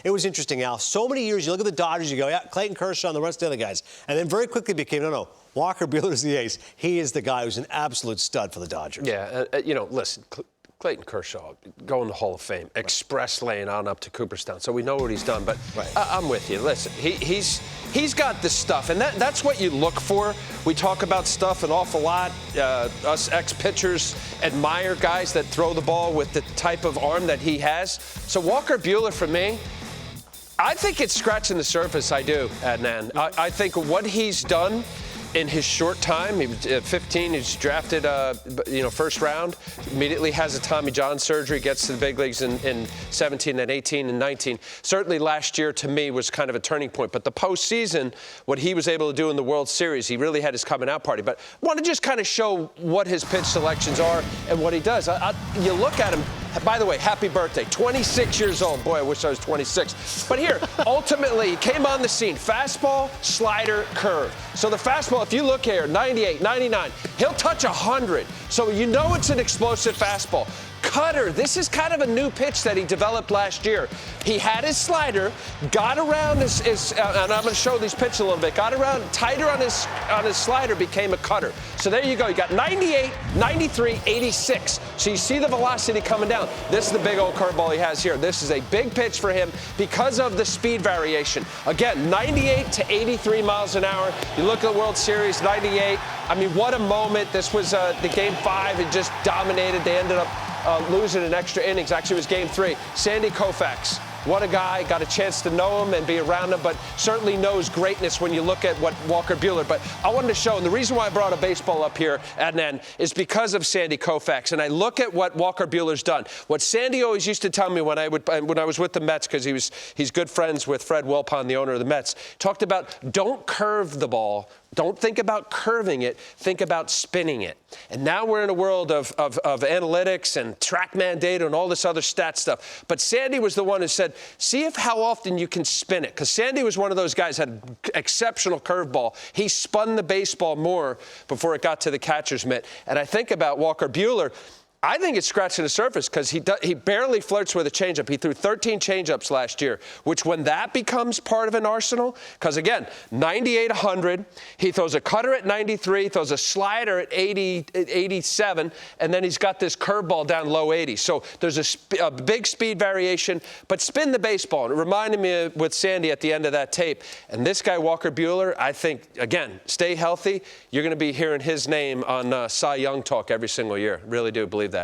It was interesting, Al. So many years, you look at the Dodgers, you go, yeah, Clayton Kershaw and the rest of the other guys. And then very quickly became, no, Walker Buehler is the ace. He is the guy who's an absolute stud for the Dodgers. Yeah, listen, Clayton Kershaw going to the Hall of Fame, express lane on up to Cooperstown. So we know what he's done, but right. I'm with you. Listen, he's got the stuff, and that's what you look for. We talk about stuff an awful lot. Us ex-pitchers admire guys that throw the ball with the type of arm that he has. So Walker Buehler, for me, I think it's scratching the surface. I do, Adnan. I think what he's done in his short time, he was 15, he's drafted, first round, immediately has a Tommy John surgery, gets to the big leagues in 17 and 18 and 19. Certainly last year, to me, was kind of a turning point. But the postseason, what he was able to do in the World Series, he really had his coming out party. But I want to just kind of show what his pitch selections are and what he does. You look at him. By the way, happy birthday. 26 years old. Boy, I wish I was 26. But here, ultimately, he came on the scene. Fastball, slider, curve. So the fastball, if you look here, 98, 99, he'll touch 100. So you know it's an explosive fastball. Cutter, this is kind of a new pitch that he developed last year. He had his slider, got around his and I'm going to show these pitches a little bit, got around tighter on his slider, became a cutter. So there you go. You got 98, 93, 86. So you see the velocity coming down. This is the big old curveball he has here. This is a big pitch for him because of the speed variation. Again, 98 to 83 miles an hour. You look at the World Series, 98. I mean, what a moment. This was the Game 5. It just dominated. They ended up losing in extra innings. Actually, it was Game 3. Sandy Koufax, what a guy. Got a chance to know him and be around him, but certainly knows greatness when you look at what Walker Buehler. But I wanted to show, and the reason why I brought a baseball up here, Adnan, is because of Sandy Koufax. And I look at what Walker Buehler's done. What Sandy always used to tell me when I was with the Mets, because he's good friends with Fred Wilpon, the owner of the Mets, talked about don't curve the ball. Don't think about curving it. Think about spinning it. And now we're in a world of analytics and TrackMan data and all this other stat stuff. But Sandy was the one who said, see how often you can spin it. Because Sandy was one of those guys had an exceptional curveball. He spun the baseball more before it got to the catcher's mitt. And I think about Walker Buehler. I think it's scratching the surface because he barely flirts with a changeup. He threw 13 changeups last year, which when that becomes part of an arsenal, because again, 98, 100, he throws a cutter at 93, throws a slider at 80, 87, and then he's got this curveball down low 80. So there's a big speed variation, but spin the baseball. And it reminded me with Sandy at the end of that tape. And this guy, Walker Buehler, I think, again, stay healthy. You're going to be hearing his name on Cy Young talk every single year. Really do believe that.